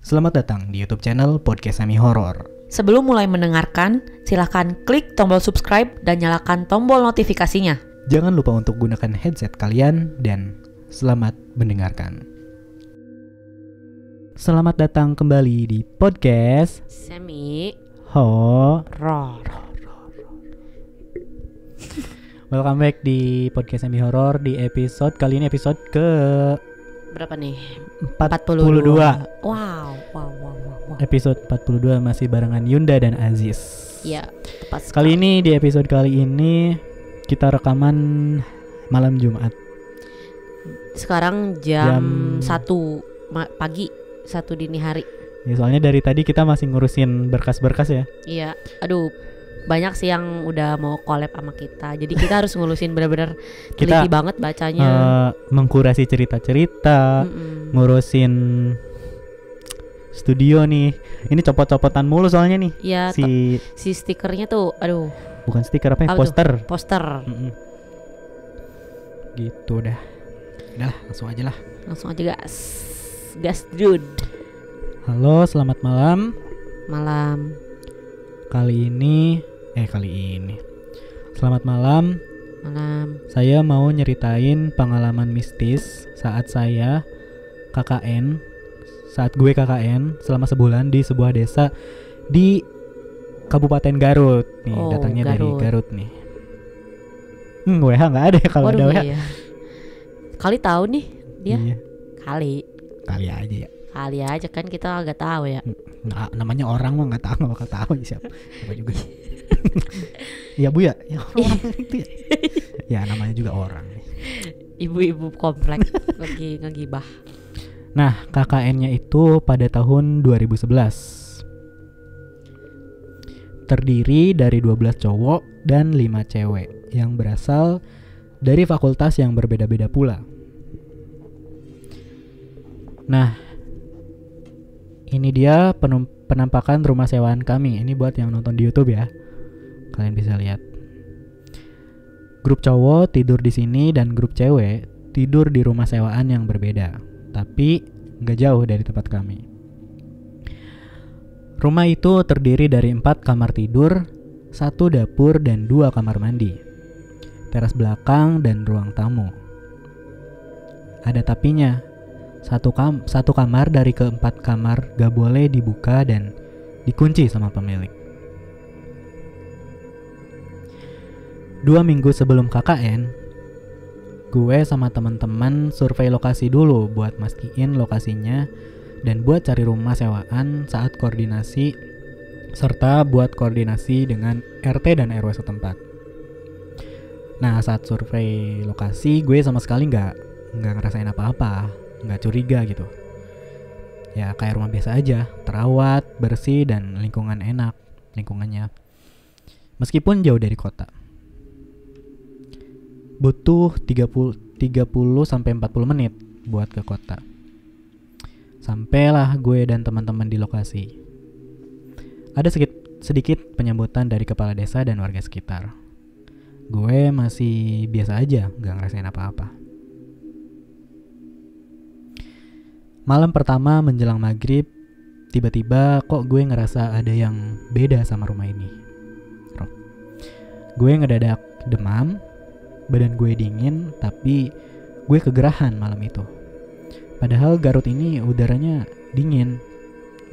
Selamat datang di YouTube channel Podcast Semi Horor. Sebelum mulai mendengarkan, silakan klik tombol subscribe dan nyalakan tombol notifikasinya. Jangan lupa untuk gunakan headset kalian dan selamat mendengarkan. Selamat datang kembali di Podcast Semi Horor. Welcome back di Podcast Semi Horor di episode kali ini episode ke berapa nih? 42. Wow. Episode 42 masih barengan Yunda dan Aziz. Iya, tepat sekali. Kali ini di episode kali ini kita rekaman malam Jumat. Sekarang jam 1 pagi, 1 dini hari. Ya, soalnya dari tadi kita masih ngurusin berkas-berkas ya. Iya, aduh, banyak sih yang udah mau collab sama kita. Jadi kita harus ngurusin benar-benar teliti banget bacanya. Mengkurasi cerita-cerita, ngurusin studio nih. Ini copot-copotan mulu soalnya nih. Iya, si stikernya tuh, aduh. Bukan stiker apa ya? Poster. Gitu dah. Udah lah, langsung aja lah. Langsung aja gas dude. Halo, selamat malam. Kali ini selamat malam. Saya mau nyeritain pengalaman mistis saat gue KKN selama sebulan di sebuah desa di Kabupaten Garut nih. Datangnya Garut. Dari Garut nih. WH nggak ada ya kalau ada WH. Iya. Kali tahu nih dia. Iya. Kali aja ya. Kali aja kan kita nggak tahu ya. Nah, namanya orang mah nggak bakal tahu siapa juga. Iya Bu ya orang itu ya. Ya namanya juga orang. Ibu-ibu komplek lagi ngegibah. Nah, KKN-nya itu pada tahun 2011. Terdiri dari 12 cowok dan 5 cewek yang berasal dari fakultas yang berbeda-beda pula. Nah, ini dia penampakan rumah sewaan kami. Ini buat yang nonton di YouTube ya. Kalian bisa lihat. Grup cowok tidur di sini dan grup cewek tidur di rumah sewaan yang berbeda, tapi nggak jauh dari tempat kami. Rumah itu terdiri dari 4 kamar tidur, 1 dapur dan 2 kamar mandi, teras belakang dan ruang tamu. Ada tapinya. Satu kamar dari ke-4 kamar gak boleh dibuka dan dikunci sama pemilik. 2 minggu sebelum KKN, gue sama teman-teman survei lokasi dulu buat mastiin lokasinya dan buat cari rumah sewaan saat koordinasi serta buat koordinasi dengan RT dan RW setempat. Nah, saat survei lokasi gue sama sekali nggak ngerasain apa-apa, nggak curiga gitu. Ya kayak rumah biasa aja, terawat, bersih dan lingkungannya. Meskipun jauh dari kota. Butuh 30 sampai 40 menit buat ke kota. Sampailah gue dan teman-teman di lokasi. Ada sedikit penyambutan dari kepala desa dan warga sekitar. Gue masih biasa aja, gak ngerasain apa-apa. Malam pertama menjelang maghrib, tiba-tiba kok gue ngerasa ada yang beda sama rumah ini. Gue ngedadak demam, badan gue dingin, tapi gue kegerahan malam itu. Padahal Garut ini udaranya dingin,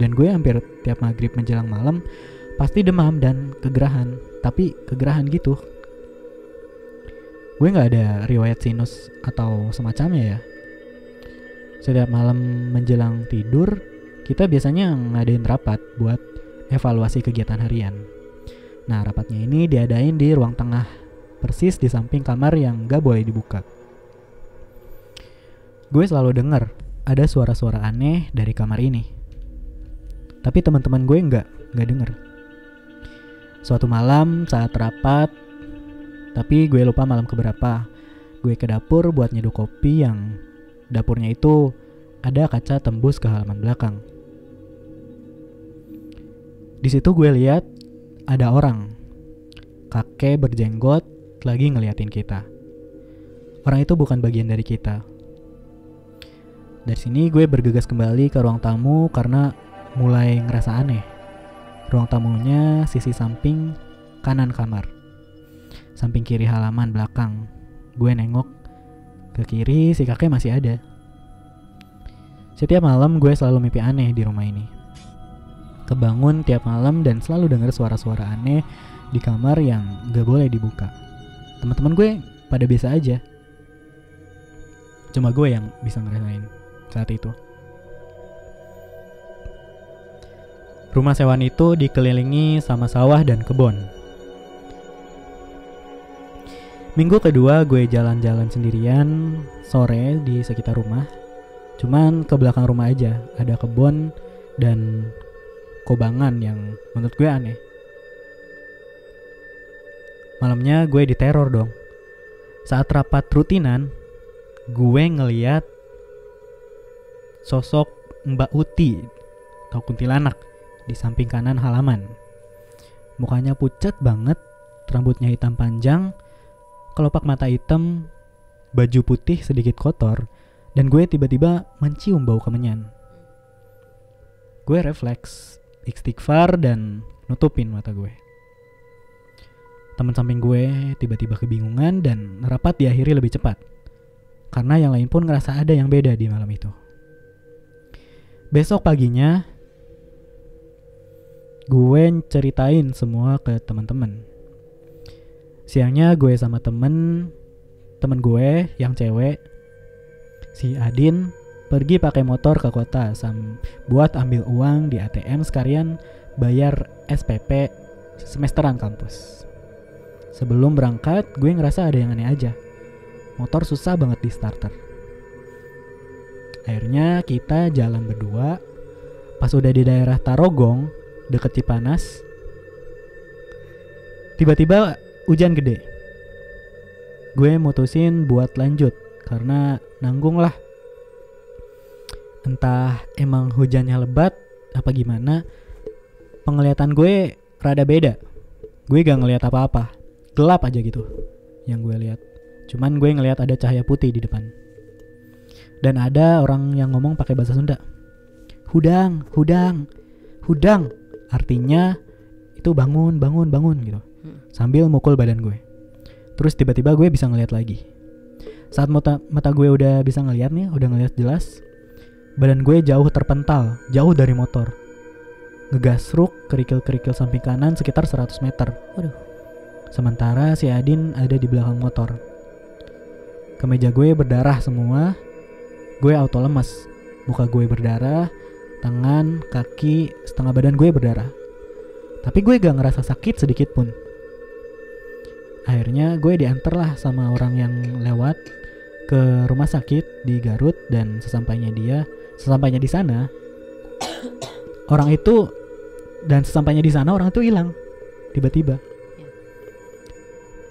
dan gue hampir tiap maghrib menjelang malam pasti demam dan kegerahan, tapi kegerahan gitu. Gue gak ada riwayat sinus atau semacamnya ya. Setiap malam menjelang tidur, kita biasanya ngadain rapat buat evaluasi kegiatan harian. Nah, rapatnya ini diadain di ruang tengah, persis di samping kamar yang gak boleh dibuka. Gue selalu dengar ada suara-suara aneh dari kamar ini. Tapi teman-teman gue gak denger. Suatu malam saat rapat, tapi gue lupa malam keberapa, gue ke dapur buat nyeduh kopi yang dapurnya itu ada kaca tembus ke halaman belakang. Di situ gue lihat ada orang, kakek berjenggot, lagi ngeliatin kita. Orang itu bukan bagian dari kita. Dari sini gue bergegas kembali ke ruang tamu karena mulai ngerasa aneh. Ruang tamunya sisi samping kanan kamar, samping kiri halaman belakang. Gue nengok ke kiri, si kakek masih ada. Setiap malam gue selalu mimpi aneh di rumah ini. Kebangun tiap malam dan selalu dengar suara-suara aneh di kamar yang gak boleh dibuka. Teman-teman gue pada biasa aja, cuma gue yang bisa ngerasain saat itu. Rumah sewaan itu dikelilingi sama sawah dan kebun. Minggu kedua gue jalan-jalan sendirian sore di sekitar rumah. Cuman ke belakang rumah aja ada kebun dan kobangan yang menurut gue aneh. Malamnya gue diteror dong. Saat rapat rutinan, gue ngeliat sosok Mbak Uti atau kuntilanak di samping kanan halaman. Mukanya pucat banget, rambutnya hitam panjang, kelopak mata hitam, baju putih sedikit kotor, dan gue tiba-tiba mencium bau kemenyan. Gue refleks, istighfar dan nutupin mata gue. Teman samping gue tiba-tiba kebingungan dan rapat diakhiri lebih cepat, karena yang lain pun ngerasa ada yang beda di malam itu. Besok paginya gue ceritain semua ke teman-teman. Siangnya gue sama temen gue yang cewek, si Adin, pergi pakai motor ke kota buat ambil uang di ATM sekalian bayar SPP semesteran kampus. Sebelum berangkat, gue ngerasa ada yang aneh aja. Motor susah banget di starter. Akhirnya kita jalan berdua. Pas udah di daerah Tarogong, deket Cipanas, tiba-tiba hujan gede. Gue mutusin buat lanjut karena nanggung lah. Entah emang hujannya lebat apa gimana, penglihatan gue rada beda. Gue gak ngeliat apa-apa, gelap aja gitu yang gue lihat. Cuman gue ngeliat ada cahaya putih di depan. Dan ada orang yang ngomong pakai bahasa Sunda. Hudang, hudang, hudang. Artinya itu bangun gitu. Sambil mukul badan gue. Terus tiba-tiba gue bisa ngeliat lagi. Saat mata gue udah bisa ngeliat nih, udah ngeliat jelas, badan gue jauh terpental, jauh dari motor. Ngegasruk kerikil-kerikil samping kanan sekitar 100 meter. Waduh. Sementara si Adin ada di belakang motor. Kemeja gue berdarah semua. Gue auto lemas. Muka gue berdarah, tangan, kaki, setengah badan gue berdarah. Tapi gue gak ngerasa sakit sedikit pun. Akhirnya gue diantar lah sama orang yang lewat ke rumah sakit di Garut. Dan sesampainya di sana, orang itu hilang tiba-tiba.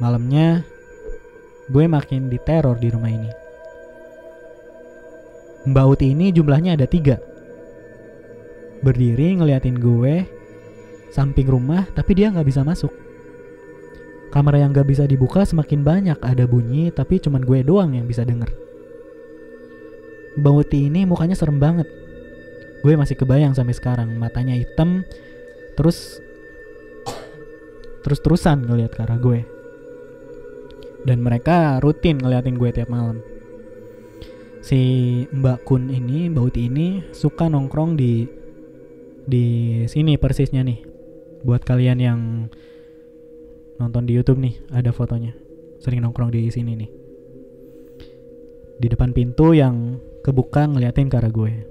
Malamnya gue makin diteror di rumah ini. Mbak Uti ini jumlahnya ada 3. Berdiri ngeliatin gue samping rumah, tapi dia gak bisa masuk. Kamar yang gak bisa dibuka semakin banyak ada bunyi, tapi cuman gue doang yang bisa denger. Mbak Uti ini mukanya serem banget. Gue masih kebayang sampai sekarang. Matanya hitam, terus-terusan ngeliat ke arah gue. Dan mereka rutin ngeliatin gue tiap malam. Si Mbak Uti ini suka nongkrong di sini persisnya nih. Buat kalian yang nonton di YouTube nih, ada fotonya. Sering nongkrong di sini nih. Di depan pintu yang kebuka ngeliatin ke arah gue.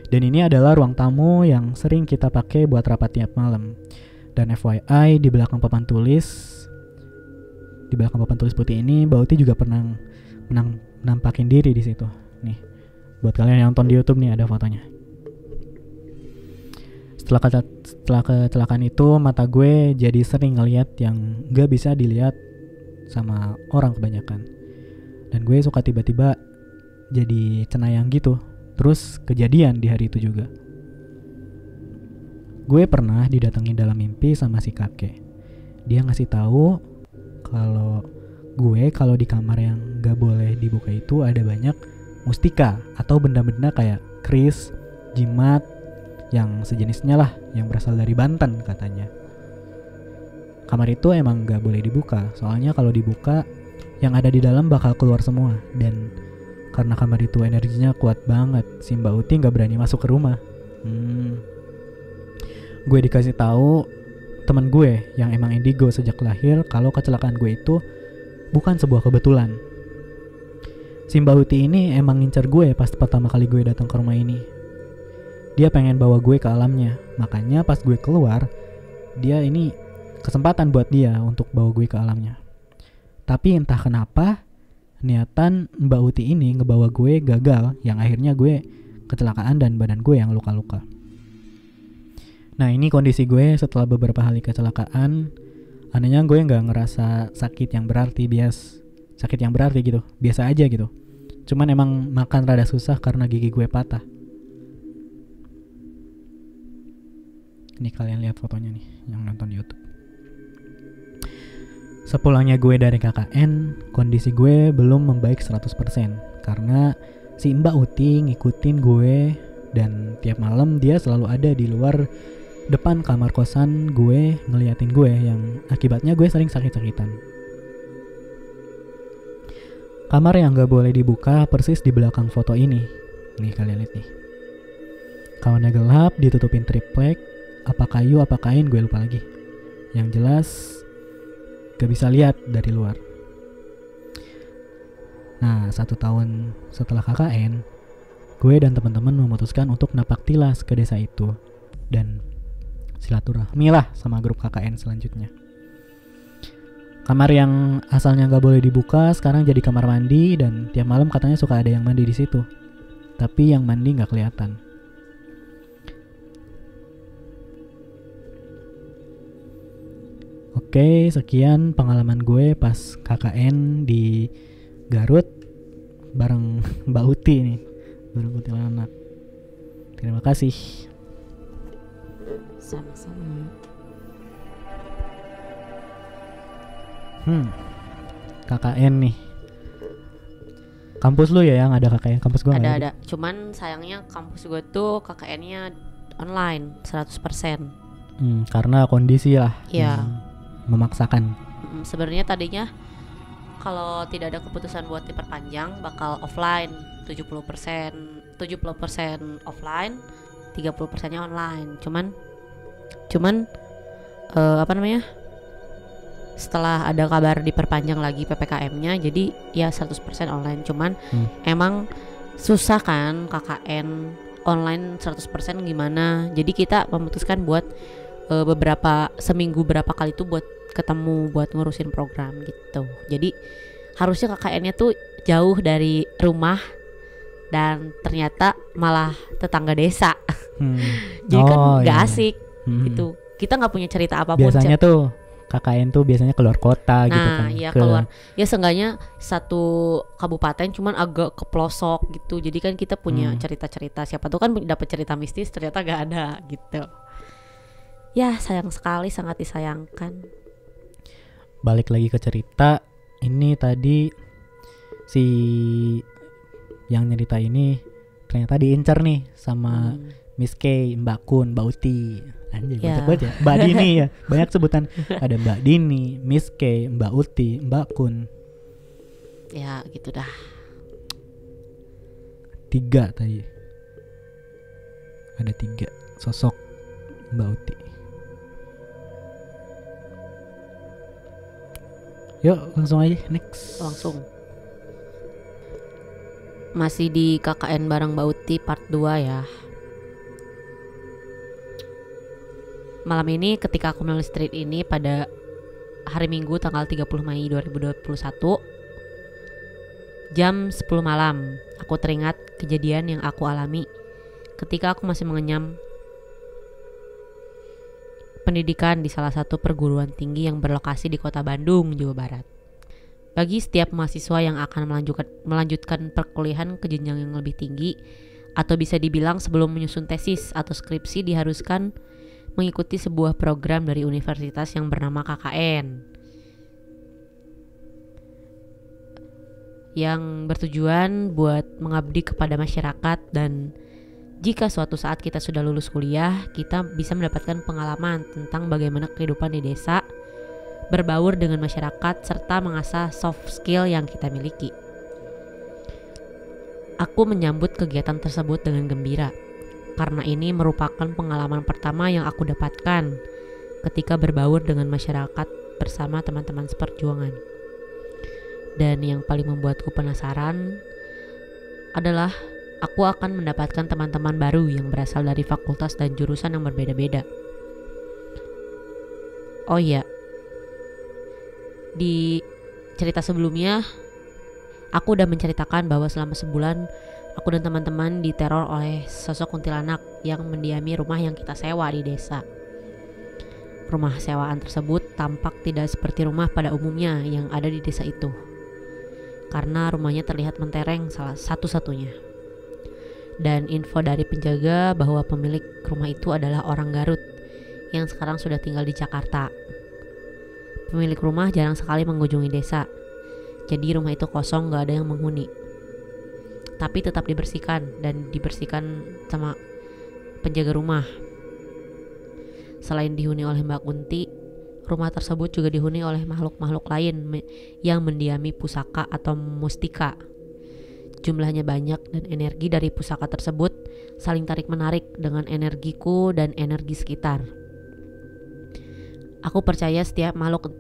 Dan ini adalah ruang tamu yang sering kita pakai buat rapat tiap malam. Dan FYI, di belakang papan tulis putih ini, Mbak Uti juga pernah nampakin diri di situ. Nih, buat kalian yang nonton di YouTube nih ada fotonya. Setelah kecelakaan itu, mata gue jadi sering ngeliat yang gak bisa dilihat sama orang kebanyakan. Dan gue suka tiba-tiba jadi cenayang gitu. Terus kejadian di hari itu juga. Gue pernah didatengin dalam mimpi sama si kakek. Dia ngasih tahu kalau di kamar yang gak boleh dibuka itu ada banyak mustika atau benda-benda kayak keris, jimat, yang sejenisnya lah, yang berasal dari Banten katanya. Kamar itu emang gak boleh dibuka, soalnya kalau dibuka yang ada di dalam bakal keluar semua. Dan karena kamar itu energinya kuat banget, si Mbak Uti gak berani masuk ke rumah. Gue dikasih tahu teman gue yang emang indigo sejak lahir kalau kecelakaan gue itu bukan sebuah kebetulan. Si Mbak Uti ini emang ngincer gue pas pertama kali gue datang ke rumah ini. Dia pengen bawa gue ke alamnya, makanya pas gue keluar, dia ini kesempatan buat dia untuk bawa gue ke alamnya. Tapi entah kenapa niatan Mbak Uti ini ngebawa gue gagal, yang akhirnya gue kecelakaan dan badan gue yang luka-luka. Nah, ini kondisi gue setelah beberapa kali kecelakaan. Anehnya gue gak ngerasa sakit yang berarti gitu, biasa aja gitu. Cuman emang makan rada susah karena gigi gue patah. Ini kalian lihat fotonya nih yang nonton di YouTube. Sepulangnya gue dari KKN, kondisi gue belum membaik 100% karena si Mbak Uti ngikutin gue dan tiap malam dia selalu ada di luar depan kamar kosan gue ngeliatin gue, yang akibatnya gue sering sakit-sakitan. Kamar yang gak boleh dibuka persis di belakang foto ini. Nih kalian lihat nih. Kamarnya gelap, ditutupin triplek, apa kayu apa kain gue lupa lagi. Yang jelas gak bisa lihat dari luar. Nah, 1 tahun setelah KKN, gue dan teman-teman memutuskan untuk napak tilas ke desa itu dan silaturahmi lah sama grup KKN selanjutnya. Kamar yang asalnya gak boleh dibuka sekarang jadi kamar mandi, dan tiap malam katanya suka ada yang mandi di situ. Tapi yang mandi gak kelihatan. Oke, sekian pengalaman gue pas KKN di Garut bareng Mbak Uti nih, bareng kuntilanak. Terima kasih. Sama-sama. KKN nih. Kampus lu ya yang ada KKN, kampus gue nggak ada. Cuman sayangnya kampus gue tuh KKN-nya online 100%. Karena kondisi lah. Iya. Memaksakan. Sebenarnya tadinya kalau tidak ada keputusan buat diperpanjang bakal offline 70% offline, 30%-nya online. Cuman setelah ada kabar diperpanjang lagi PPKM-nya, jadi ya 100% online. Cuman emang susah kan KKN online 100% gimana. Jadi kita memutuskan buat seminggu berapa kali tuh buat ketemu buat ngurusin program gitu. Jadi harusnya KKN-nya tuh jauh dari rumah dan ternyata malah tetangga desa. Jadi kan gak asik gitu. Kita gak punya cerita apapun. Biasanya tuh KKN tuh biasanya keluar kota gitu kan. Nah, ya keluar. Ya seenggaknya satu kabupaten cuman agak ke pelosok gitu. Jadi kan kita punya cerita-cerita. Siapa tuh kan dapat cerita mistis, ternyata gak ada gitu. Ya sayang sekali, sangat disayangkan. Balik lagi ke cerita. Ini tadi si yang nyerita ini ternyata diincar nih sama Miss K, Mbak Kun, Mbak Uti. Anjir, banyak banget ya. Mbak Dini ya. Banyak sebutan. Ada Mbak Dini, Miss K, Mbak Uti, Mbak Kun. Ya gitu dah. 3 tadi. Ada 3 sosok Mbak Uti. Yuk langsung aja next. Langsung. Masih di KKN bareng Mbak Uti part 2 ya. Malam ini ketika aku menulis tweet ini pada hari Minggu tanggal 30 Mei 2021 jam 10 malam, aku teringat kejadian yang aku alami ketika aku masih mengenyam pendidikan di salah satu perguruan tinggi yang berlokasi di kota Bandung, Jawa Barat. Bagi setiap mahasiswa yang akan melanjutkan perkuliahan ke jenjang yang lebih tinggi, atau bisa dibilang sebelum menyusun tesis atau skripsi, diharuskan mengikuti sebuah program dari universitas yang bernama KKN yang bertujuan buat mengabdi kepada masyarakat dan Jika suatu saat kita sudah lulus kuliah, kita bisa mendapatkan pengalaman tentang bagaimana kehidupan di desa, berbaur dengan masyarakat, serta mengasah soft skill yang kita miliki. Aku menyambut kegiatan tersebut dengan gembira, karena ini merupakan pengalaman pertama yang aku dapatkan ketika berbaur dengan masyarakat bersama teman-teman seperjuangan. Dan yang paling membuatku penasaran adalah aku akan mendapatkan teman-teman baru yang berasal dari fakultas dan jurusan yang berbeda-beda. Oh iya, di cerita sebelumnya aku udah menceritakan bahwa selama sebulan aku dan teman-teman diteror oleh sosok kuntilanak yang mendiami rumah yang kita sewa di desa. Rumah sewaan tersebut tampak tidak seperti rumah pada umumnya yang ada di desa itu, karena rumahnya terlihat mentereng salah satu-satunya. Dan info dari penjaga bahwa pemilik rumah itu adalah orang Garut yang sekarang sudah tinggal di Jakarta. Pemilik rumah jarang sekali mengunjungi desa, jadi rumah itu kosong, gak ada yang menghuni. Tapi tetap dibersihkan dan dibersihkan sama penjaga rumah. Selain dihuni oleh Mbak Kunti, rumah tersebut juga dihuni oleh makhluk-makhluk lain yang mendiami pusaka atau mustika. Jumlahnya banyak dan energi dari pusaka tersebut saling tarik-menarik dengan energiku dan energi sekitar. Aku percaya setiap makhluk,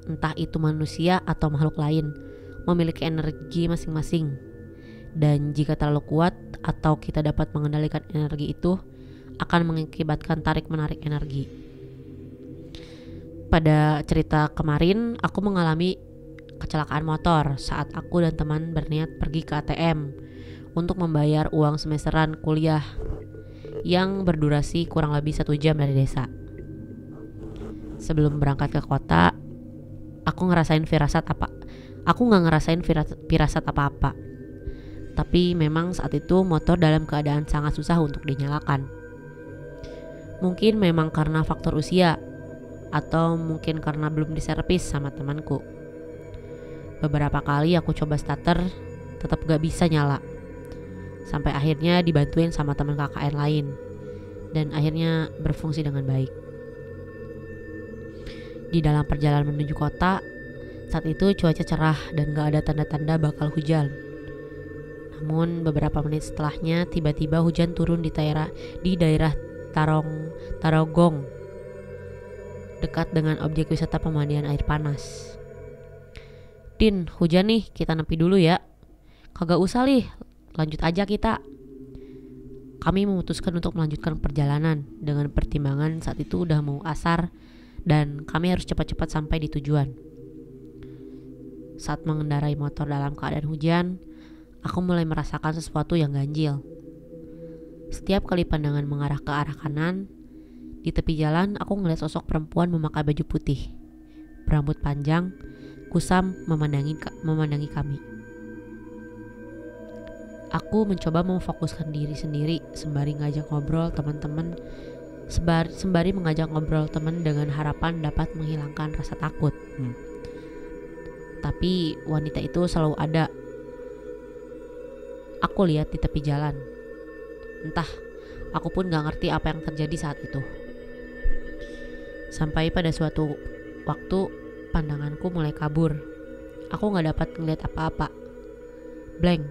entah itu manusia atau makhluk lain, memiliki energi masing-masing. Dan jika terlalu kuat atau kita dapat mengendalikan energi itu, akan mengakibatkan tarik-menarik energi. Pada cerita kemarin, aku mengalami kecelakaan motor saat aku dan teman berniat pergi ke ATM untuk membayar uang semesteran kuliah yang berdurasi kurang lebih 1 jam dari desa. Sebelum berangkat ke kota, aku nggak ngerasain firasat apa-apa. Tapi memang saat itu motor dalam keadaan sangat susah untuk dinyalakan. Mungkin memang karena faktor usia, atau mungkin karena belum diservis sama temanku. Beberapa kali aku coba starter, tetap gak bisa nyala. Sampai akhirnya dibantuin sama teman KKN lain, dan akhirnya berfungsi dengan baik. Di dalam perjalanan menuju kota, saat itu cuaca cerah dan gak ada tanda-tanda bakal hujan. Namun beberapa menit setelahnya tiba-tiba hujan turun di daerah Tarogong, dekat dengan objek wisata pemandian air panas. Din, hujan nih, kita nepi dulu ya. Kagak usah lih, lanjut aja kita. Kami memutuskan untuk melanjutkan perjalanan dengan pertimbangan saat itu udah mau asar dan kami harus cepat-cepat sampai di tujuan. Saat mengendarai motor dalam keadaan hujan, aku mulai merasakan sesuatu yang ganjil. Setiap kali pandangan mengarah ke arah kanan, di tepi jalan aku ngeliat sosok perempuan memakai baju putih, berambut panjang, kusam memandangi kami. Aku mencoba memfokuskan diri sendiri sembari mengajak ngobrol teman dengan harapan dapat menghilangkan rasa takut. Tapi wanita itu selalu ada. Aku lihat di tepi jalan. Entah, aku pun gak ngerti apa yang terjadi saat itu. Sampai pada suatu waktu pandanganku mulai kabur. Aku gak dapat ngeliat apa-apa. Blank.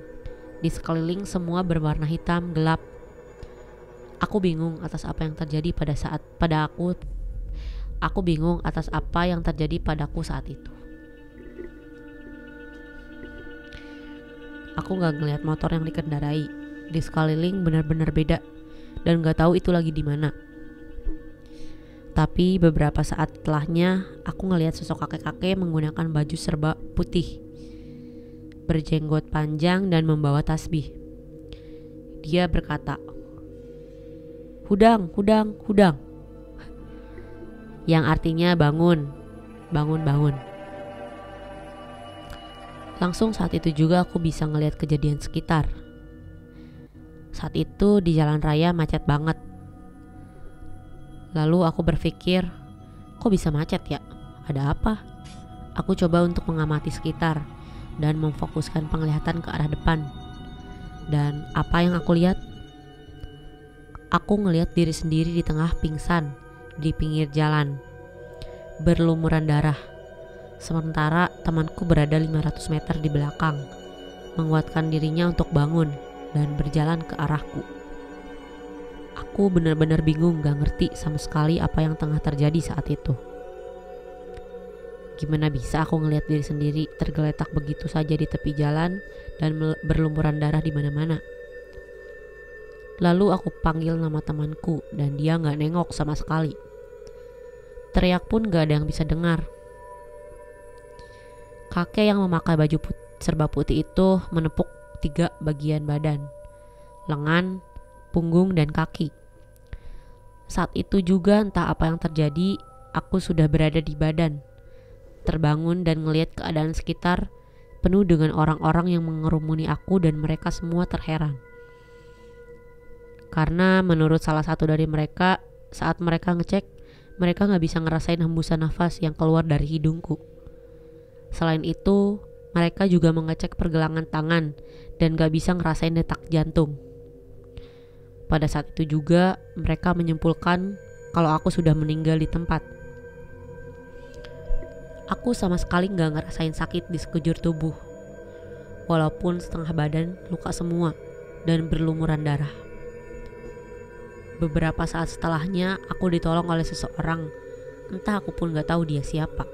Di sekeliling semua berwarna hitam gelap. Aku bingung atas apa yang terjadi Aku bingung atas apa yang terjadi padaku saat itu. Aku gak ngeliat motor yang dikendarai. Di sekeliling benar-benar beda dan gak tahu itu lagi di mana. Tapi beberapa saat setelahnya aku ngelihat sosok kakek-kakek menggunakan baju serba putih, berjenggot panjang dan membawa tasbih. Dia berkata, "Hudang, hudang, hudang." Yang artinya bangun, bangun, bangun. Langsung saat itu juga aku bisa ngelihat kejadian sekitar. Saat itu di jalan raya macet banget. Lalu aku berpikir, kok bisa macet ya? Ada apa? Aku coba untuk mengamati sekitar dan memfokuskan penglihatan ke arah depan. Dan apa yang aku lihat? Aku ngelihat diri sendiri di tengah pingsan di pinggir jalan, berlumuran darah. Sementara temanku berada 500 meter di belakang, menguatkan dirinya untuk bangun dan berjalan ke arahku. Aku benar-benar bingung, gak ngerti sama sekali apa yang tengah terjadi saat itu. Gimana bisa aku ngelihat diri sendiri tergeletak begitu saja di tepi jalan dan berlumuran darah di mana-mana. Lalu aku panggil nama temanku dan dia gak nengok sama sekali. Teriak pun gak ada yang bisa dengar. Kakek yang memakai baju serba putih itu menepuk 3 bagian badan, lengan, punggung, dan kaki. Saat itu juga entah apa yang terjadi, aku sudah berada di badan, terbangun dan melihat keadaan sekitar penuh dengan orang-orang yang mengerumuni aku dan mereka semua terheran. Karena menurut salah satu dari mereka, saat mereka ngecek, mereka gak bisa ngerasain hembusan nafas yang keluar dari hidungku. Selain itu, mereka juga mengecek pergelangan tangan dan gak bisa ngerasain detak jantung. Pada saat itu juga mereka menyimpulkan kalau aku sudah meninggal di tempat. Aku sama sekali gak ngerasain sakit di sekujur tubuh, walaupun setengah badan luka semua dan berlumuran darah. Beberapa saat setelahnya aku ditolong oleh seseorang, entah aku pun gak tahu dia siapa.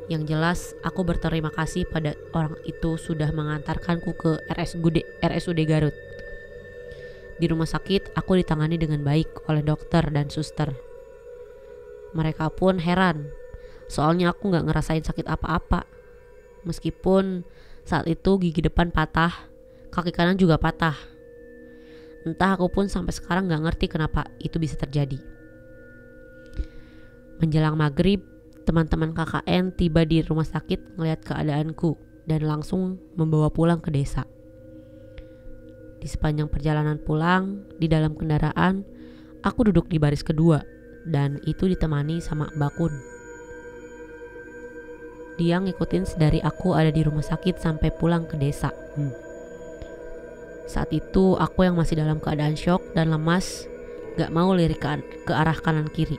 Yang jelas aku berterima kasih pada orang itu sudah mengantarkanku ke RSUD Garut. Di rumah sakit aku ditangani dengan baik oleh dokter dan suster. Mereka pun heran, soalnya aku gak ngerasain sakit apa-apa. Meskipun saat itu gigi depan patah, kaki kanan juga patah. Entah aku pun sampai sekarang gak ngerti kenapa itu bisa terjadi. Menjelang maghrib, teman-teman KKN tiba di rumah sakit ngeliat keadaanku dan langsung membawa pulang ke desa. Di sepanjang perjalanan pulang, di dalam kendaraan, aku duduk di baris kedua dan itu ditemani sama Mbak Kun. Dia ngikutin sedari aku ada di rumah sakit sampai pulang ke desa. Saat itu aku yang masih dalam keadaan syok dan lemas, gak mau lirik ke arah kanan kiri.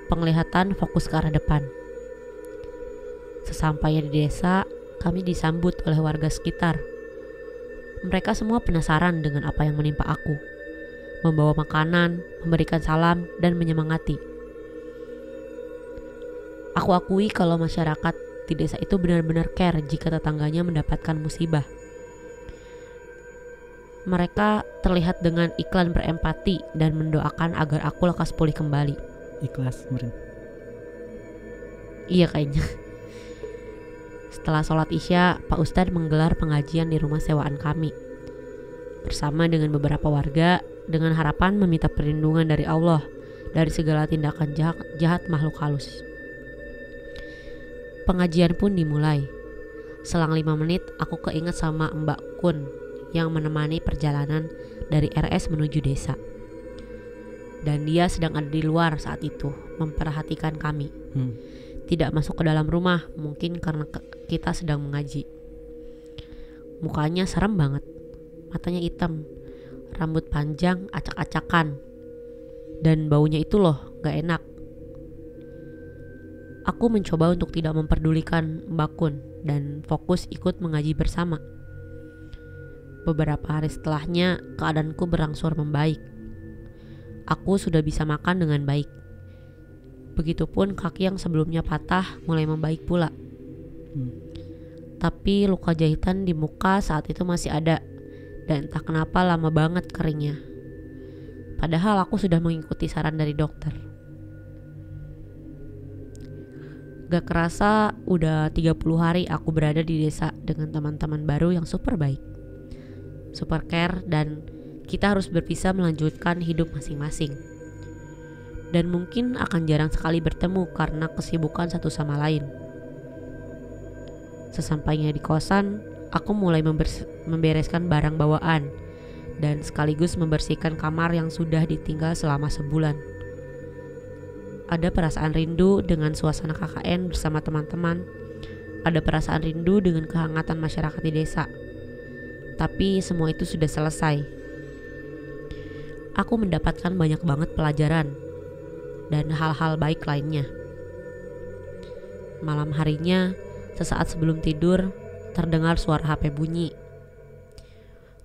Penglihatan fokus ke arah depan. Sesampainya di desa, kami disambut oleh warga sekitar. Mereka semua penasaran dengan apa yang menimpa aku, membawa makanan, memberikan salam, dan menyemangati. Aku akui kalau masyarakat di desa itu benar-benar care jika tetangganya mendapatkan musibah. Mereka terlihat dengan iklan berempati dan mendoakan agar aku lekas pulih kembali. Ikhlas meren. Iya kayaknya. Setelah sholat isya, Pak Ustadz menggelar pengajian di rumah sewaan kami bersama dengan beberapa warga dengan harapan meminta perlindungan dari Allah dari segala tindakan jahat makhluk halus. Pengajian pun dimulai. Selang 5 menit aku keinget sama Mbak Kun yang menemani perjalanan dari RS menuju desa. Dan dia sedang ada di luar saat itu, memperhatikan kami. Tidak masuk ke dalam rumah, mungkin karena kita sedang mengaji. Mukanya serem banget, matanya hitam, rambut panjang, acak-acakan. Dan baunya itu loh, gak enak. Aku mencoba untuk tidak memperdulikan Mbak Kun dan fokus ikut mengaji bersama. Beberapa hari setelahnya, keadaanku berangsur membaik. Aku sudah bisa makan dengan baik. Begitupun kaki yang sebelumnya patah mulai membaik pula. Tapi luka jahitan di muka saat itu masih ada, dan entah kenapa lama banget keringnya. Padahal aku sudah mengikuti saran dari dokter. Gak kerasa udah 30 hari aku berada di desa dengan teman-teman baru yang super baik, super care, dan kita harus berpisah melanjutkan hidup masing-masing. Dan mungkin akan jarang sekali bertemu karena kesibukan satu sama lain. Sesampainya di kosan, aku mulai membereskan barang bawaan dan sekaligus membersihkan kamar yang sudah ditinggal selama sebulan. Ada perasaan rindu dengan suasana KKN bersama teman-teman. Ada perasaan rindu dengan kehangatan masyarakat di desa. Tapi semua itu sudah selesai. Aku mendapatkan banyak banget pelajaran dan hal-hal baik lainnya. Malam harinya, sesaat sebelum tidur, terdengar suara HP bunyi.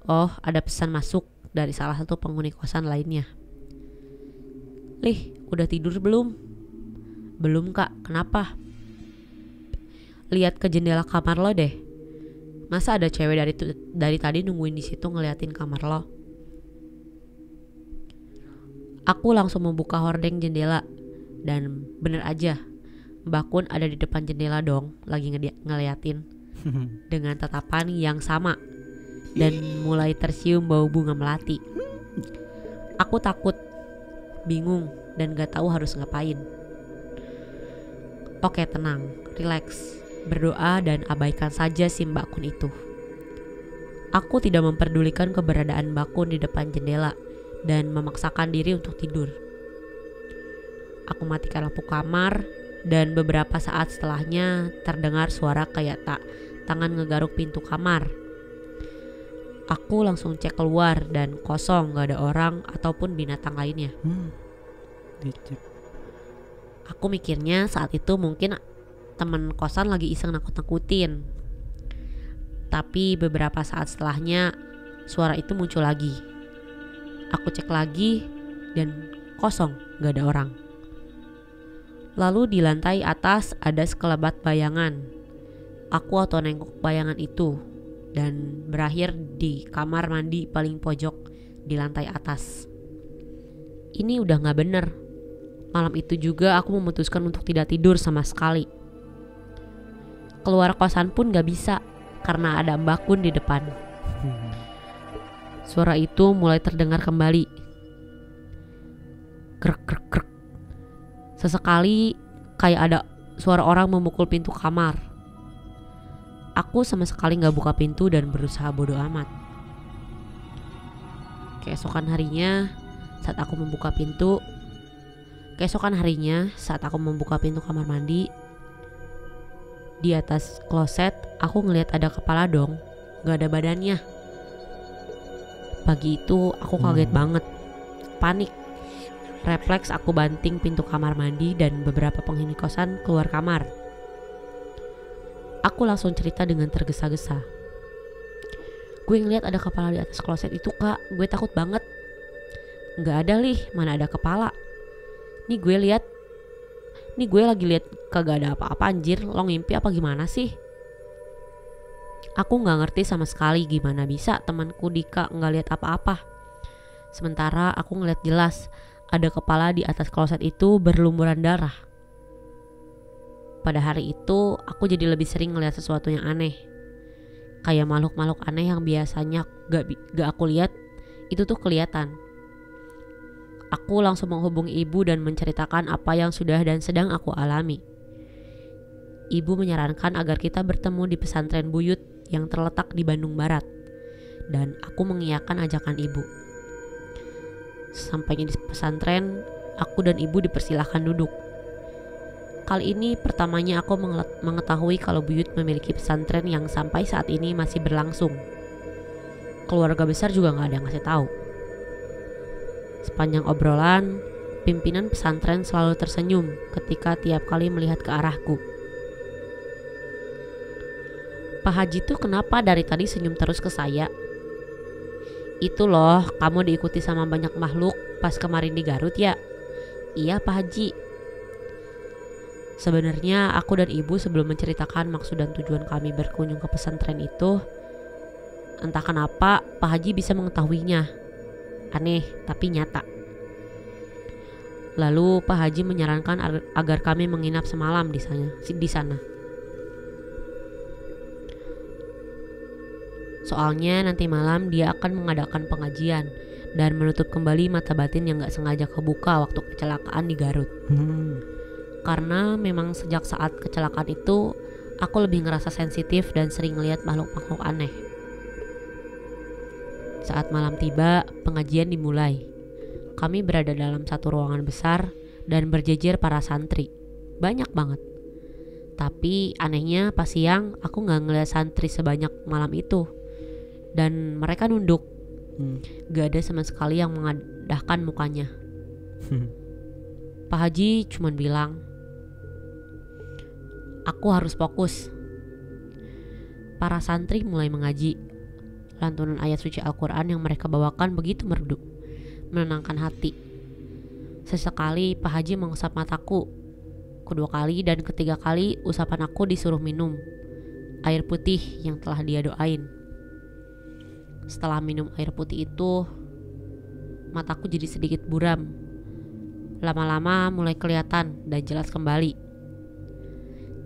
Oh, ada pesan masuk dari salah satu penghuni kosan lainnya. Lih, udah tidur belum? Belum kak, kenapa? Lihat ke jendela kamar lo deh. Masa ada cewek dari tadi nungguin di situ ngeliatin kamar lo? Aku langsung membuka hordeng jendela dan bener aja, Mbak Kun ada di depan jendela dong, lagi ngeliatin dengan tatapan yang sama dan mulai tercium bau bunga melati. Aku takut, bingung dan gak tahu harus ngapain. Oke, tenang, relax, berdoa dan abaikan saja si Mbak Kun itu. Aku tidak memperdulikan keberadaan Mbak Kun di depan jendela dan memaksakan diri untuk tidur. Aku matikan lampu kamar dan beberapa saat setelahnya terdengar suara kayak tangan ngegaruk pintu kamar. Aku langsung cek keluar dan kosong, gak ada orang ataupun binatang lainnya. Aku mikirnya saat itu mungkin teman kosan lagi iseng nakut-nakutin. Tapi beberapa saat setelahnya suara itu muncul lagi. Aku cek lagi dan kosong, gak ada orang. Lalu di lantai atas ada sekelebat bayangan. Aku auto nengok bayangan itu dan berakhir di kamar mandi paling pojok di lantai atas. Ini udah gak bener. Malam itu juga aku memutuskan untuk tidak tidur sama sekali. Keluar kosan pun gak bisa karena ada Mbak Kun di depan. Suara itu mulai terdengar kembali. Krek krek krek. Sesekali kayak ada suara orang memukul pintu kamar. Aku sama sekali gak buka pintu dan berusaha bodo amat. Keesokan harinya saat aku membuka pintu kamar mandi, di atas kloset aku ngeliat ada kepala dong, gak ada badannya. Pagi itu aku kaget banget, panik. Refleks aku banting pintu kamar mandi dan beberapa penghuni kosan keluar kamar. Aku langsung cerita dengan tergesa-gesa. Gue ngeliat ada kepala di atas kloset itu kak, gue takut banget. Gak ada Lih, mana ada kepala. Nih gue lagi lihat kagak ada apa-apa anjir, lo ngimpi apa gimana sih? Aku gak ngerti sama sekali gimana bisa temanku Dika gak lihat apa-apa. Sementara aku ngeliat jelas ada kepala di atas kloset itu berlumuran darah. Pada hari itu aku jadi lebih sering ngeliat sesuatu yang aneh. Kayak makhluk-makhluk aneh yang biasanya gak aku lihat, itu tuh kelihatan. Aku langsung menghubungi ibu dan menceritakan apa yang sudah dan sedang aku alami. Ibu menyarankan agar kita bertemu di pesantren buyut yang terletak di Bandung Barat. Dan aku mengiyakan ajakan ibu. Sampainya di pesantren, aku dan ibu dipersilahkan duduk. Kali ini pertamanya aku mengetahui kalau buyut memiliki pesantren yang sampai saat ini masih berlangsung. Keluarga besar juga gak ada yang ngasih tahu. Sepanjang obrolan, pimpinan pesantren selalu tersenyum ketika tiap kali melihat ke arahku. Pak Haji tuh kenapa dari tadi senyum terus ke saya? Itu loh, kamu diikuti sama banyak makhluk pas kemarin di Garut ya? Iya Pak Haji. Sebenarnya aku dan ibu sebelum menceritakan maksud dan tujuan kami berkunjung ke pesantren itu, entah kenapa Pak Haji bisa mengetahuinya. Aneh tapi nyata. Lalu Pak Haji menyarankan agar kami menginap semalam di sana. Soalnya nanti malam dia akan mengadakan pengajian dan menutup kembali mata batin yang gak sengaja kebuka waktu kecelakaan di Garut. Karena memang sejak saat kecelakaan itu aku lebih ngerasa sensitif dan sering ngeliat makhluk-makhluk aneh. Saat malam tiba, pengajian dimulai. Kami berada dalam satu ruangan besar dan berjejer para santri. Banyak banget. Tapi anehnya pas siang aku gak ngeliat santri sebanyak malam itu. dan mereka nunduk. Gak ada sama sekali yang mengadahkan mukanya. Pak Haji cuman bilang, aku harus fokus. Para santri mulai mengaji. Lantunan ayat suci Al-Quran yang mereka bawakan begitu merdu, menenangkan hati. Sesekali Pak Haji mengusap mataku. Kedua kali dan ketiga kali usapan aku disuruh minum air putih yang telah dia doain. Setelah minum air putih itu, mataku jadi sedikit buram. Lama-lama mulai kelihatan dan jelas kembali.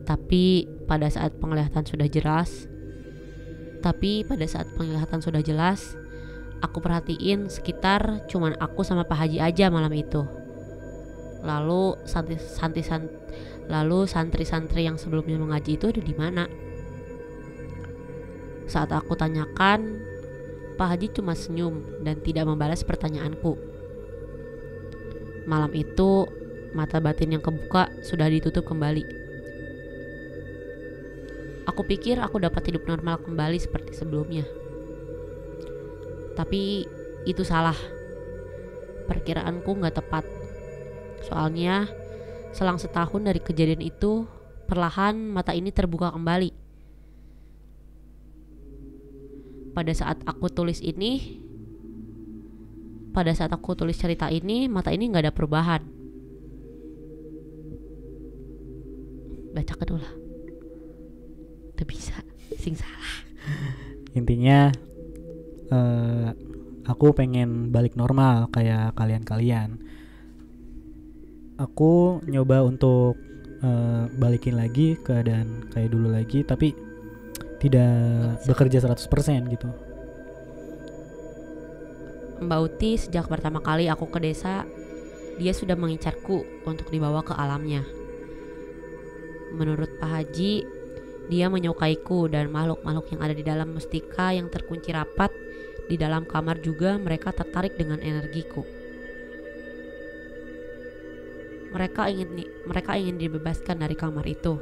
Tapi pada saat penglihatan sudah jelas, aku perhatiin sekitar cuman aku sama Pak Haji aja malam itu. Lalu santri-santri yang sebelumnya mengaji itu ada di mana? Saat aku tanyakan, Pak Haji cuma senyum dan tidak membalas pertanyaanku. Malam itu, mata batin yang kebuka sudah ditutup kembali. Aku pikir aku dapat hidup normal kembali seperti sebelumnya. Tapi itu salah. Perkiraanku gak tepat. Soalnya selang setahun dari kejadian itu, perlahan mata ini terbuka kembali. Pada saat aku tulis cerita ini, mata ini gak ada perubahan. Bacakan ulah. Tuh bisa, sing salah. Intinya aku pengen balik normal kayak kalian-kalian. Aku nyoba untuk balikin lagi keadaan kayak dulu lagi, tapi tidak bekerja 100% gitu. Mbak Uti sejak pertama kali aku ke desa, dia sudah mengincarku untuk dibawa ke alamnya. Menurut Pak Haji, dia menyukaiku dan makhluk-makhluk yang ada di dalam mustika yang terkunci rapat di dalam kamar juga mereka tertarik dengan energiku. Mereka ingin dibebaskan dari kamar itu.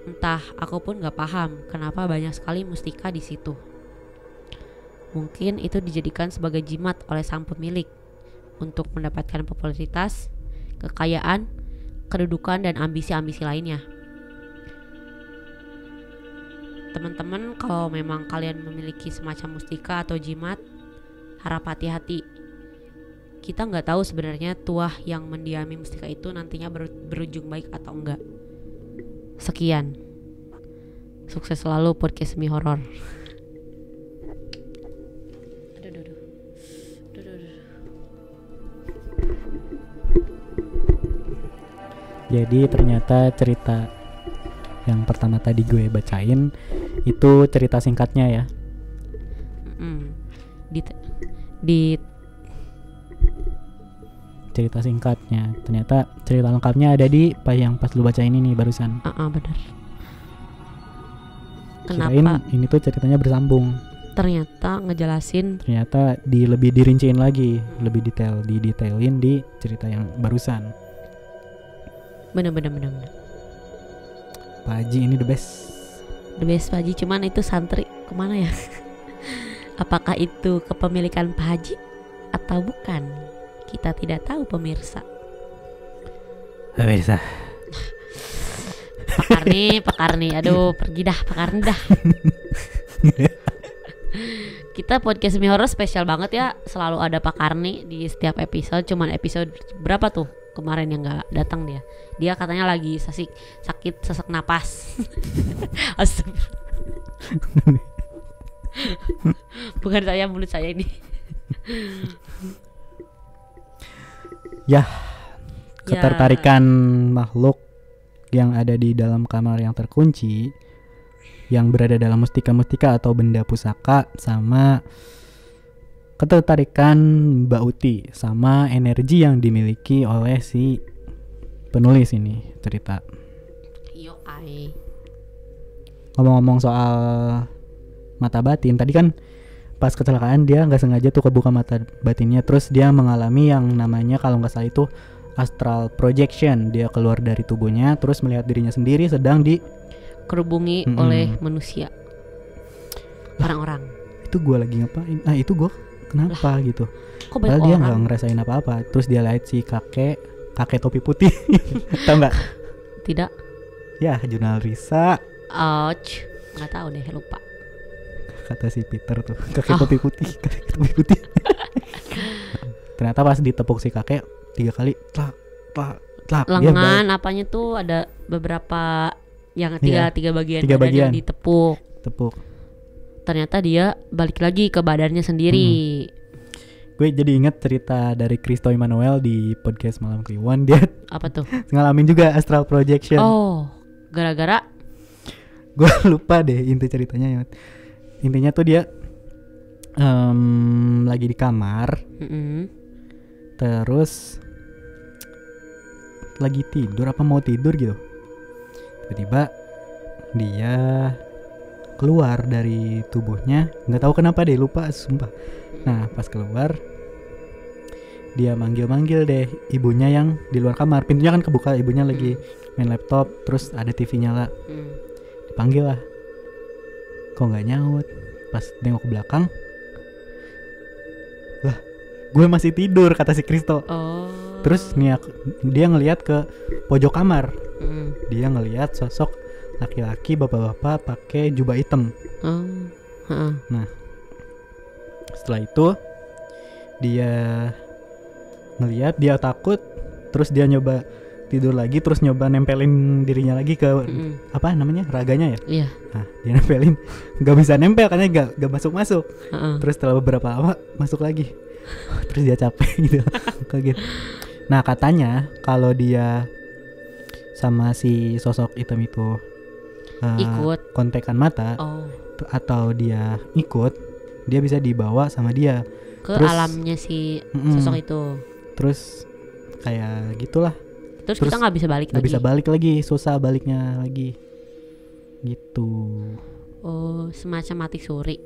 Entah, aku pun gak paham kenapa banyak sekali mustika di situ. Mungkin itu dijadikan sebagai jimat oleh sang pemilik untuk mendapatkan popularitas, kekayaan, kedudukan, dan ambisi-ambisi lainnya. Teman-teman, kalau memang kalian memiliki semacam mustika atau jimat, harap hati-hati. Kita nggak tahu sebenarnya tuah yang mendiami mustika itu nantinya berujung baik atau enggak. Sekian. Sukses selalu podcast Semi Horor. Jadi ternyata cerita yang pertama tadi gue bacain itu cerita singkatnya ya. Di cerita singkatnya. Ternyata cerita lengkapnya ada di pas lu baca ini nih barusan. Benar. Kenapa? Kirain ini tuh ceritanya bersambung. Ternyata lebih dirinciin lagi, lebih didetailin di cerita yang barusan. Bener. Pak Haji ini the best Pak Haji, cuman itu santri kemana ya? Apakah itu kepemilikan Pak Haji atau bukan? Kita tidak tahu pemirsa. Pak Karni, aduh pergi dah Pak Karni dah. Kita podcast Semi Horor spesial banget ya, selalu ada Pak Karni di setiap episode. Cuman episode berapa tuh kemarin yang nggak datang dia katanya lagi sakit sesak napas. Bukan saya, mulut saya ini. Ya, ketertarikan makhluk yang ada di dalam kamar yang terkunci, yang berada dalam mustika atau benda pusaka, sama ketertarikan Mbak Uti sama energi yang dimiliki oleh si penulis ini cerita. Ngomong-ngomong soal mata batin, tadi kan pas kecelakaan dia nggak sengaja tuh kebuka mata batinnya, terus dia mengalami yang namanya kalau nggak salah itu astral projection. Dia keluar dari tubuhnya terus melihat dirinya sendiri sedang dikerubungi oleh manusia, orang-orang. itu gue lagi ngapain, itu gue kenapa gitu. Kok banyak Padahal dia orang? nggak ngerasain apa-apa. Terus dia lihat si kakek topi putih. Tahu nggak? Tidak. Ya, jurnal Risa. Ouch. Nggak tahu deh, lupa. Kata si Peter tuh, kakek topi putih, kakek topi putih. Ternyata pas ditepuk si kakek 3 kali, tlak. Lengan apanya tuh ada beberapa yang tiga bagian tiga bagian yang ditepuk. Ternyata dia balik lagi ke badannya sendiri. Gue jadi inget cerita dari Christo Emmanuel di podcast Malam Kliwon. Dia Apa tuh? ngalamin juga astral projection. Oh, gara-gara Gue lupa deh inti ceritanya. Intinya tuh dia lagi di kamar, terus lagi tidur apa mau tidur gitu. Tiba-tiba dia keluar dari tubuhnya, nggak tahu kenapa deh, lupa sumpah. Nah pas keluar dia manggil deh ibunya yang di luar kamar. Pintunya kan kebuka, ibunya lagi main laptop, terus ada TV nyala. Dipanggil lah, kok nggak nyaut. Pas nengok ke belakang, lah gue masih tidur, kata si Kristo. Terus dia ngelihat ke pojok kamar. Dia ngelihat sosok laki-laki bapak-bapak pakai jubah hitam. Nah setelah itu dia ngelihat, dia takut, terus dia nyoba tidur lagi, terus nyoba nempelin dirinya lagi ke apa namanya, raganya ya. Iya. Nah dia nempelin, nggak bisa nempel karena nggak masuk. Terus setelah beberapa lama masuk lagi. Terus dia capek gitu. Kaget. Nah katanya kalau dia sama si sosok hitam itu ikut kontekan mata, atau dia ikut, dia bisa dibawa sama dia ke alamnya si sosok itu. Terus kayak gitulah. Terus kita nggak bisa balik lagi. Nggak bisa balik lagi, susah baliknya lagi. Gitu. Oh, semacam mati suri.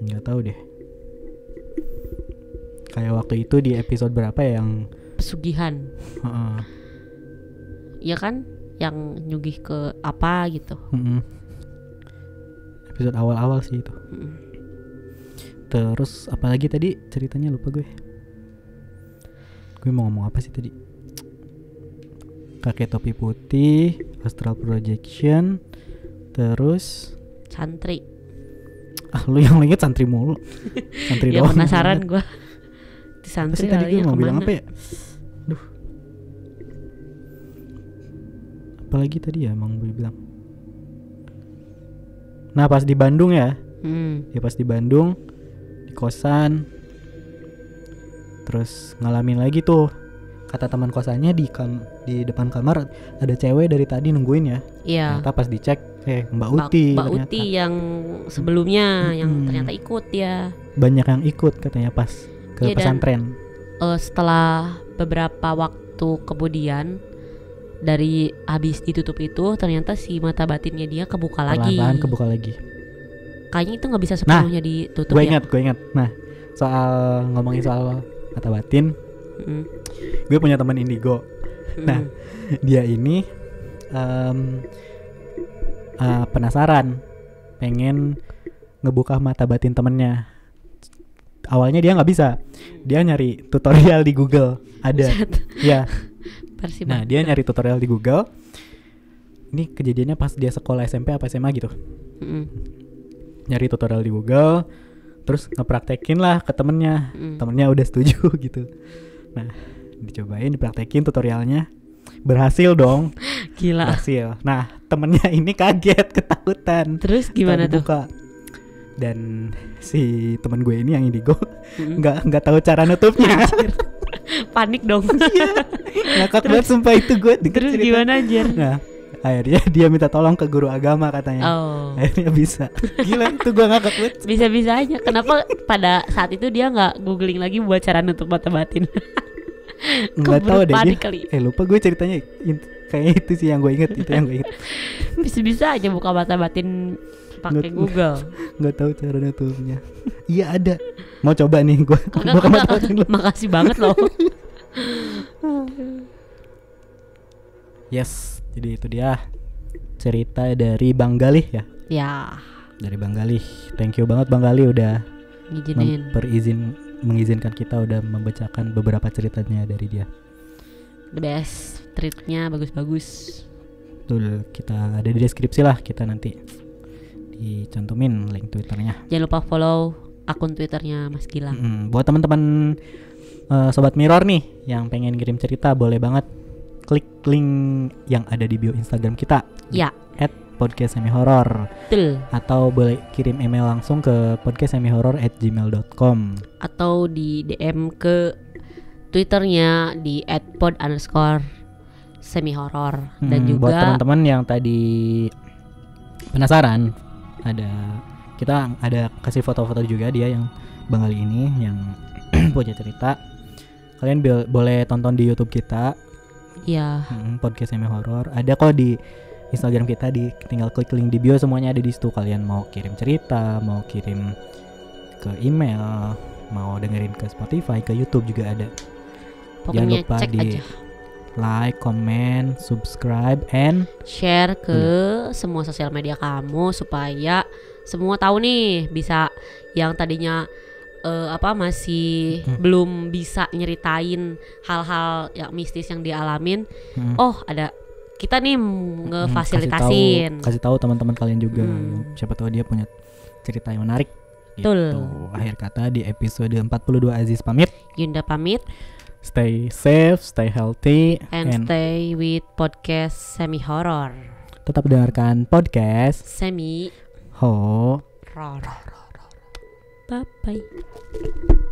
Nggak tahu deh. Kayak waktu itu di episode berapa ya yang pesugihan. Iya kan, yang nyugih ke apa gitu. Episode awal-awal sih itu. Terus apalagi tadi ceritanya lupa gue. Gue mau ngomong apa sih tadi? Kakek topi putih, astral projection, terus santri. Lu yang inget santri mulu. Santri ya doang. Penasaran gue. Di santri tadi gue mau bilang apa ya? Apalagi tadi ya emang gue bilang. Nah pas di Bandung ya. Ya pas di Bandung, di kosan, terus ngalamin lagi tuh. Kata teman kosannya di depan kamar ada cewek dari tadi nungguin ya. Iya. Ternyata pas dicek Mbak Uti. Mbak Uti yang sebelumnya yang ternyata ikut ya. Banyak yang ikut katanya pas ke pesantren. Setelah beberapa waktu kemudian dari habis ditutup itu, ternyata si mata batinnya dia kebuka lagi. Perlahan kebuka lagi. Kayaknya itu nggak bisa sepenuhnya ditutup. Gue ingat. Nah ngomongin soal mata batin. Gue punya teman indigo. Nah dia ini penasaran, pengen ngebuka mata batin temennya. Awalnya dia nggak bisa, dia nyari tutorial di Google. Ada, ya. Nah dia nyari tutorial di Google. Ini kejadiannya pas dia sekolah SMP apa SMA gitu. Nyari tutorial di Google, terus ngepraktekin lah ke temennya. Temennya udah setuju gitu. Nah dicobain, dipraktekin tutorialnya, berhasil dong. Gila. Berhasil. Nah temennya ini kaget, ketakutan. Terus gimana tuh? Dan si teman gue ini yang indigo nggak tahu cara nutupnya. Panik dong. Ngakak banget sumpah itu gue. Terus gimana anjir? Nah akhirnya dia minta tolong ke guru agama katanya. Akhirnya bisa. Gila itu gue ngakak banget. Bisa-bisa aja. Kenapa pada saat itu dia nggak googling lagi buat cara nutup mata batin? Nggak tahu deh dia. Kali. Lupa gue ceritanya. Kayaknya itu sih yang gue inget. Itu yang gue inget. Bisa-bisa aja buka mata batin pakai Google. Nggak tahu cara nutupnya. Iya ada. Mau coba nih gue. Makasih banget loh. Yes. Jadi itu dia cerita dari Bang Galih ya. Ya. Dari Bang Galih. Thank you banget Bang Galih udah Ngizinin. mengizinkan kita udah membacakan beberapa ceritanya dari dia. The best, treatnya bagus-bagus. Betul, kita ada di deskripsi lah, kita nanti dicantumin link Twitternya. Jangan lupa follow akun Twitternya Mas Gilang. Buat teman-teman Sobat Mirror nih yang pengen kirim cerita, boleh banget klik link yang ada di bio Instagram kita. Ya. @podcastsemihoror. Betul. Atau boleh kirim email langsung ke podcastsemihoror@gmail.com. Atau di DM ke Twitternya di @pod_semihoror. Dan juga buat teman-teman yang tadi penasaran, kita ada kasih foto-foto juga dia yang Bang Ali ini yang punya cerita. Kalian boleh tonton di YouTube kita. Iya. Podcast Semihoror. Ada kok di Instagram kita, tinggal klik link di bio, semuanya ada di situ. Kalian mau kirim cerita, mau kirim ke email, mau dengerin ke Spotify, ke YouTube juga ada. Pokoknya jangan lupa cek di aja. like, comment, subscribe, and share ke semua sosial media kamu supaya semua tahu nih, bisa yang tadinya masih belum bisa nyeritain hal-hal yang mistis yang dialamin. Oh, ada kita nih ngefasilitasin. Kasih tahu teman-teman kalian juga. Siapa tahu dia punya cerita yang menarik. Betul. Gitu. Akhir kata di episode 42 Aziz pamit. Yunda pamit. Stay safe, stay healthy, and stay with podcast Semi Horror. Tetap dengarkan podcast Semi Horror. Bye bye.